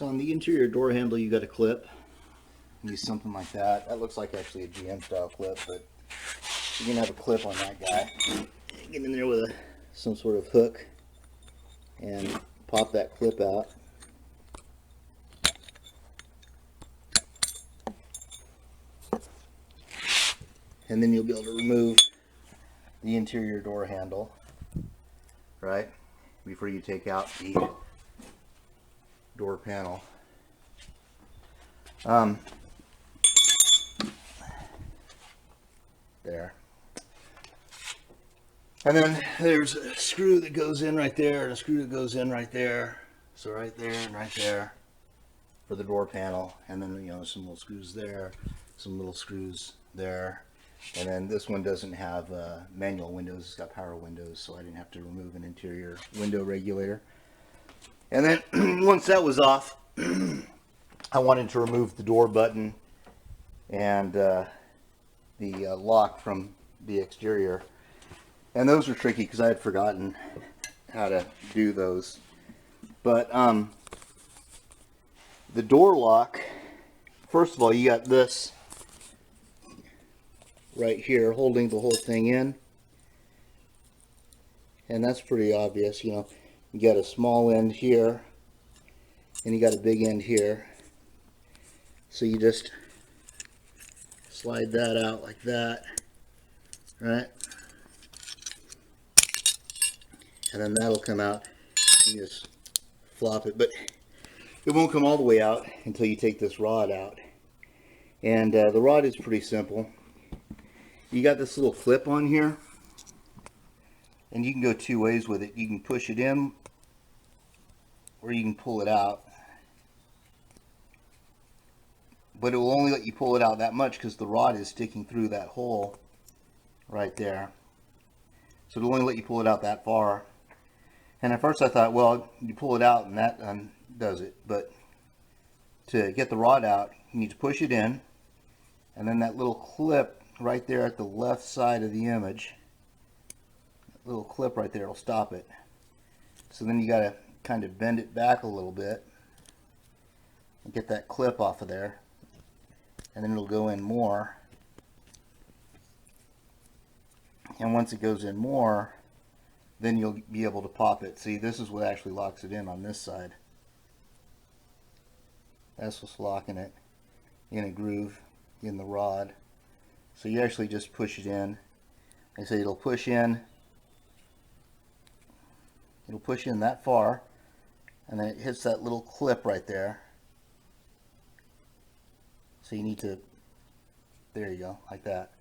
So on the interior door handle, you got a clip. Use something like that. That looks like actually a GM style clip, but you can have a clip on that guy. Get in there with some sort of hook and pop that clip out. And then you'll be able to remove the interior door handle, right, before you take out the door panel. There. And then there's a screw that goes in right there and a screw that goes in right there. So right there and right there for the door panel. And then, you know, some little screws there, some little screws there. And then this one doesn't have manual windows, it's got power windows, so I didn't have to remove an interior window regulator. And then once that was off, I wanted to remove the door button and the lock from the exterior. And those were tricky because I had forgotten how to do those. But the door lock, first of all, you got this right here holding the whole thing in. And that's pretty obvious, you know. You got a small end here and you got a big end here. So you just slide that out like that, right? And then that'll come out. You just flop it, but it won't come all the way out until you take this rod out. And the rod is pretty simple. You got this little clip on here, and you can go two ways with it. You can push it in, or you can pull it out. But it will only let you pull it out that much because the rod is sticking through that hole right there. So it'll only let you pull it out that far. And at first I thought, well, you pull it out and that does it. But to get the rod out, you need to push it in, and then that little clip right there at the left side of the image, that little clip right there will stop it. So then you got to kind of bend it back a little bit and get that clip off of there, and then it'll go in more. And once it goes in more, then you'll be able to pop it. See, this is what actually locks it in on this side. That's what's locking it in a groove in the rod. So you actually just push it in. Like I say, it'll push in that far, and then it hits that little clip right there. So you need to, there you go, like that.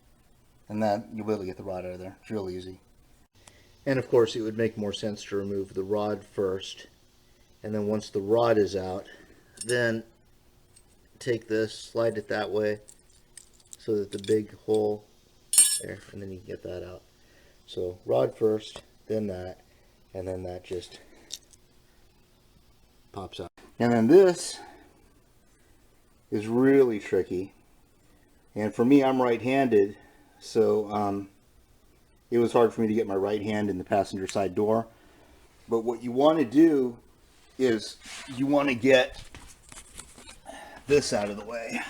And then you'll be able to get the rod out of there. It's real easy. And of course it would make more sense to remove the rod first, and then once the rod is out, then take this, slide it that way so that the big hole there, and then you can get that out. So rod first, then that, and then that just pops out. And then this is really tricky, and for me, I'm right-handed, so it was hard for me to get my right hand in the passenger side door. But what you want to do is you want to get this out of the way.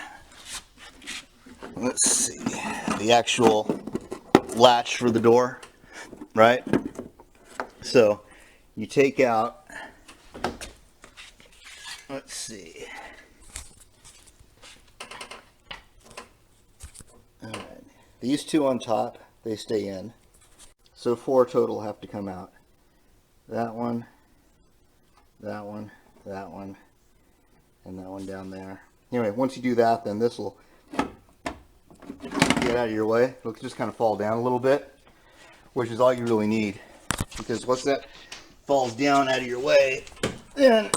Let's see, the actual latch for the door, right? So you take out, let's see, all right, these two on top, they stay in. So 4 total have to come out. That one, that one, that one, and that one down there. Anyway, once you do that, then this will get out of your way. It'll just kind of fall down a little bit, which is all you really need. Because once that falls down out of your way, then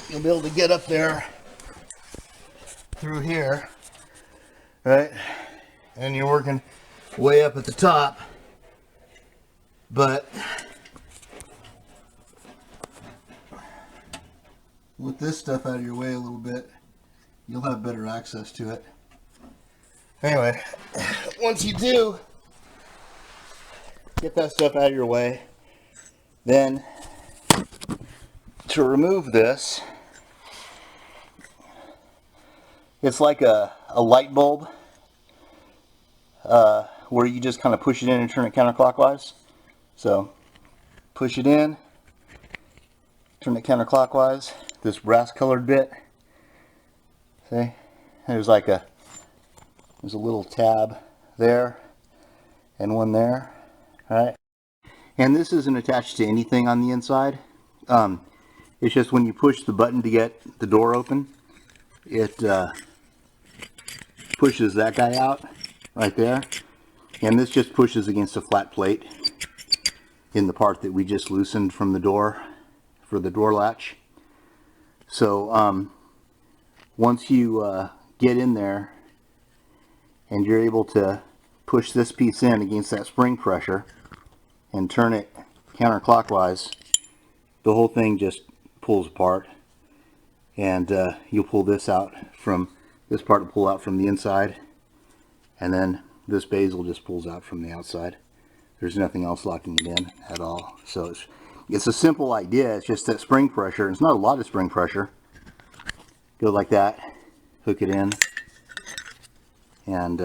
you'll be able to get up there through here, right? And you're working way up at the top, but with this stuff out of your way a little bit, you'll have better access to it. Anyway, once you do, get that stuff out of your way. Then to remove this, it's like a light bulb where you just kind of push it in and turn it counterclockwise. So push it in, turn it counterclockwise. This brass colored bit, see, there's a little tab there and one there, right? And this isn't attached to anything on the inside. It's just when you push the button to get the door open, it pushes that guy out right there. And this just pushes against a flat plate in the part that we just loosened from the door for the door latch. So once you get in there and you're able to push this piece in against that spring pressure and turn it counterclockwise, the whole thing just pulls apart, and you'll pull this out from this part will pull out from the inside, and then this bezel just pulls out from the outside. There's nothing else locking it in at all. So it's a simple idea. It's just that spring pressure. It's not a lot of spring pressure. Go like that, hook it in, and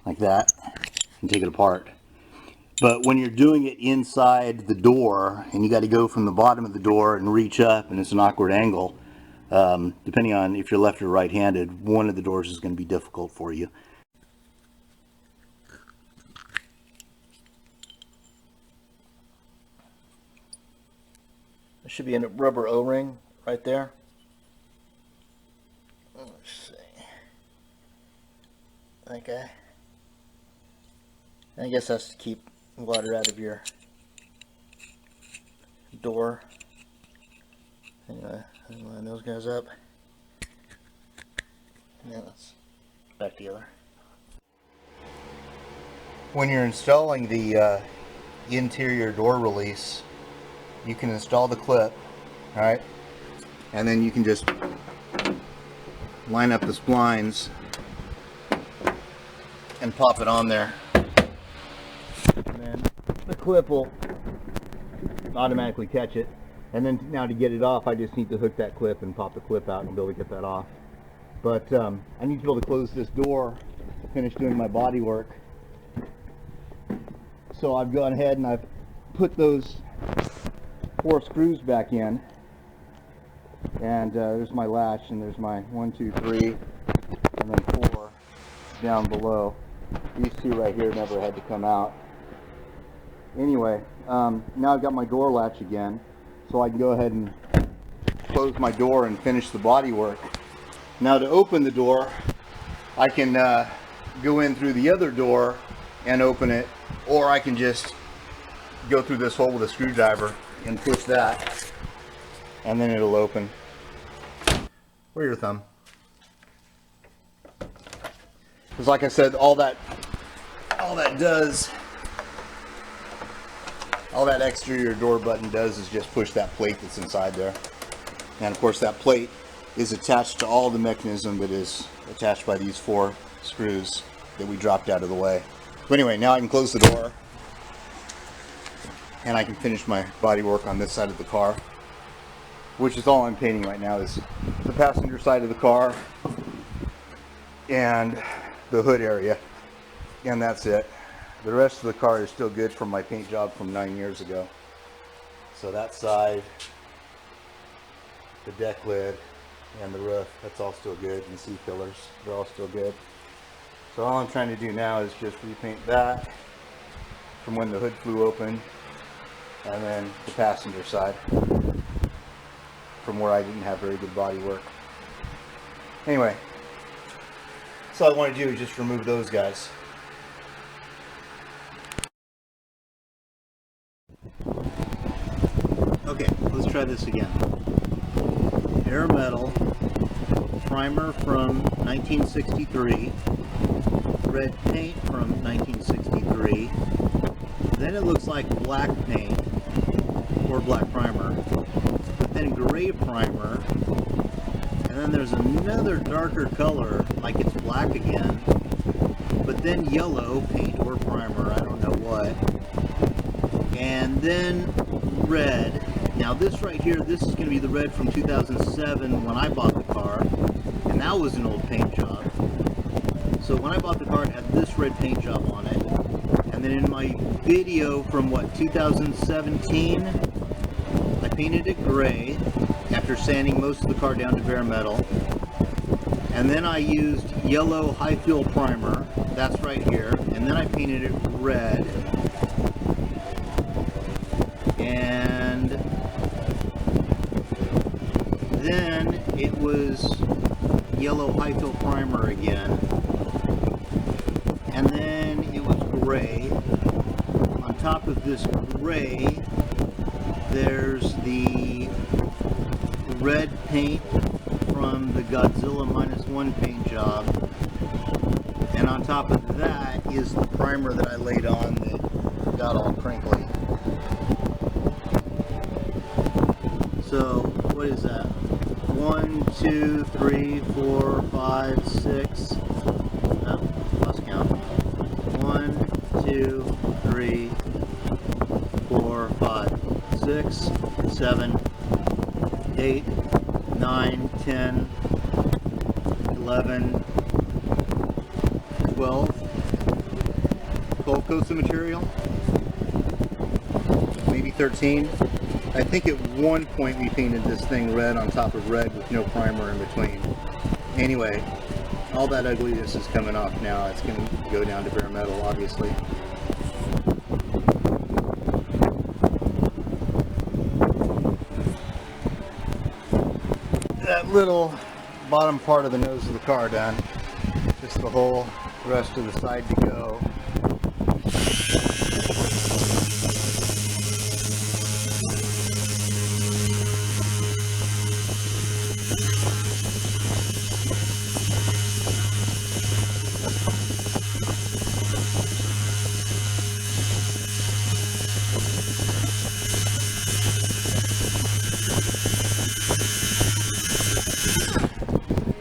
like that, and take it apart. But when you're doing it inside the door, and you got to go from the bottom of the door and reach up, and it's an awkward angle, depending on if you're left or right-handed, one of the doors is going to be difficult for you. There should be a rubber O-ring right there. Let's see. Okay. I guess that's to keep water out of your door. Anyway, line those guys up. And then it's back together. When you're installing the interior door release, you can install the clip, alright? And then you can just line up the splines and pop it on there. And then the clip will automatically catch it. And then now to get it off, I just need to hook that clip and pop the clip out and be able to get that off. But I need to be able to close this door to finish doing my body work. So I've gone ahead and I've put those 4 screws back in. And there's my latch, and there's my 1, 2, 3, and then 4 down below. These 2 right here never had to come out. Anyway, now I've got my door latch again, so I can go ahead and close my door and finish the body work. Now to open the door, I can go in through the other door and open it, or I can just go through this hole with a screwdriver and push that, and then it'll open. Where's your thumb? Because like I said, all that exterior door button does is just push that plate that's inside there. And of course that plate is attached to all the mechanism that is attached by these 4 screws that we dropped out of the way. So anyway, now I can close the door and I can finish my body work on this side of the car, which is all I'm painting right now, is the passenger side of the car and the hood area, and that's it. The rest of the car is still good from my paint job from 9 years ago. So that side, the deck lid, and the roof, that's all still good, and the C-pillars, they're all still good. So all I'm trying to do now is just repaint that from when the hood flew open, and then the passenger side from where I didn't have very good body work. Anyway, so all I want to do is just remove those guys. Okay, let's try this again. Air metal, primer from 1963, red paint from 1963, then it looks like black paint or black primer, but then gray primer, and then there's another darker color like it's black again, but then yellow paint or primer, I don't know what, and then red. Now this right here, this is going to be the red from 2007 when I bought the car, and that was an old paint job. So when I bought the car, it had this red paint job on it. And then in my video from what, 2017, I painted it gray after sanding most of the car down to bare metal. And then I used yellow high fuel primer, that's right here, and then I painted it red. And then it was yellow high fill primer again, and then it was gray. On top of this gray, there's the red paint from the Godzilla -1 paint job, and on top of that is the primer that I laid on that got all crinkly. So what is that? 1, 2, 3, 4, 5, 6. Oh, lost count. 1, 2, 3, 4, 5, 6, 7, 8, 9, 10, 11, 12. 12 coats of material. Maybe 13. I think at one point we painted this thing red on top of red with no primer in between. Anyway, all that ugliness is coming off now. It's going to go down to bare metal, obviously. That little bottom part of the nose of the car done. Just the whole rest of the side to go.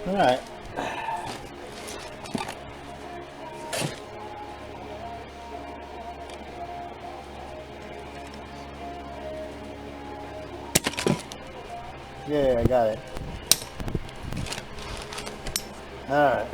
Alright. Yeah, I got it. Alright.